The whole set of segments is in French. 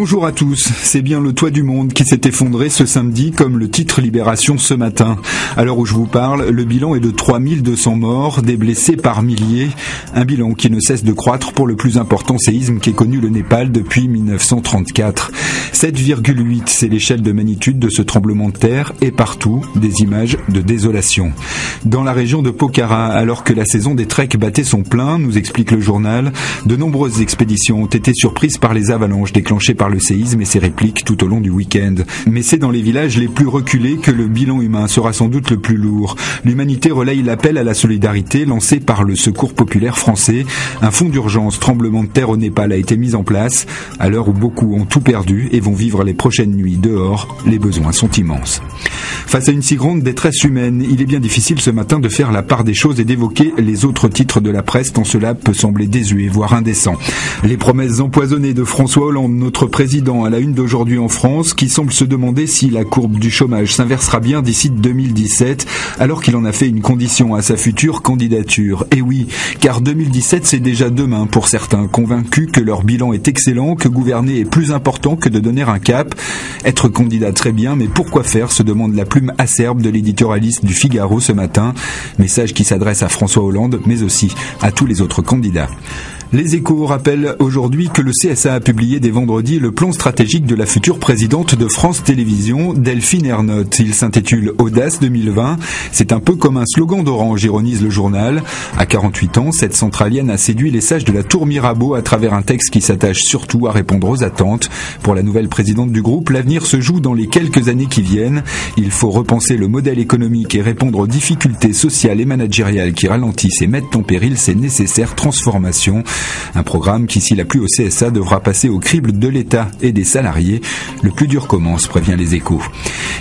Bonjour à tous, c'est bien le toit du monde qui s'est effondré ce samedi comme le titre Libération ce matin. À l'heure où je vous parle, le bilan est de 3200 morts, des blessés par milliers, un bilan qui ne cesse de croître pour le plus important séisme qu'ait connu le Népal depuis 1934. 7,8, c'est l'échelle de magnitude de ce tremblement de terre et partout des images de désolation. Dans la région de Pokhara, alors que la saison des treks battait son plein, nous explique le journal, de nombreuses expéditions ont été surprises par les avalanches déclenchées par le séisme et ses répliques tout au long du week-end. Mais c'est dans les villages les plus reculés que le bilan humain sera sans doute le plus lourd. L'humanité relaye l'appel à la solidarité lancé par le Secours populaire français. Un fonds d'urgence tremblement de terre au Népal a été mis en place. À l'heure où beaucoup ont tout perdu et vont vivre les prochaines nuits dehors, les besoins sont immenses. Face à une si grande détresse humaine, il est bien difficile ce matin de faire la part des choses et d'évoquer les autres titres de la presse tant cela peut sembler désuet, voire indécent. Les promesses empoisonnées de François Hollande, notre président, à la une d'aujourd'hui en France, qui semble se demander si la courbe du chômage s'inversera bien d'ici 2017, alors qu'il en a fait une condition à sa future candidature. Et oui, car 2017 c'est déjà demain pour certains, convaincus que leur bilan est excellent, que gouverner est plus important que de donner un cap. Être candidat très bien, mais pourquoi faire, se demande la plume acerbe de l'éditorialiste du Figaro ce matin. Message qui s'adresse à François Hollande, mais aussi à tous les autres candidats. Les Échos rappellent aujourd'hui que le CSA a publié dès vendredi le plan stratégique de la future présidente de France Télévisions, Delphine Ernotte. Il s'intitule Audace 2020. C'est un peu comme un slogan d'Orange, ironise le journal. À 48 ans, cette centralienne a séduit les sages de la Tour Mirabeau à travers un texte qui s'attache surtout à répondre aux attentes. Pour la nouvelle présidente du groupe, l'avenir se joue dans les quelques années qui viennent. Il faut repenser le modèle économique et répondre aux difficultés sociales et managériales qui ralentissent et mettent en péril ces nécessaires transformations. Un programme qui, s'il a plu au CSA, devra passer au crible de l'État et des salariés. Le plus dur commence, prévient les Échos.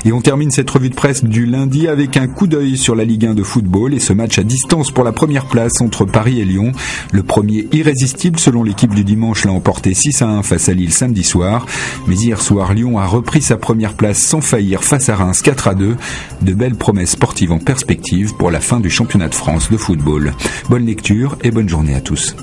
Et on termine cette revue de presse du lundi avec un coup d'œil sur la Ligue 1 de football et ce match à distance pour la première place entre Paris et Lyon. Le premier irrésistible selon l'équipe du dimanche l'a emporté 6-1 face à Lille samedi soir. Mais hier soir, Lyon a repris sa première place sans faillir face à Reims 4-2. De belles promesses sportives en perspective pour la fin du championnat de France de football. Bonne lecture et bonne journée à tous.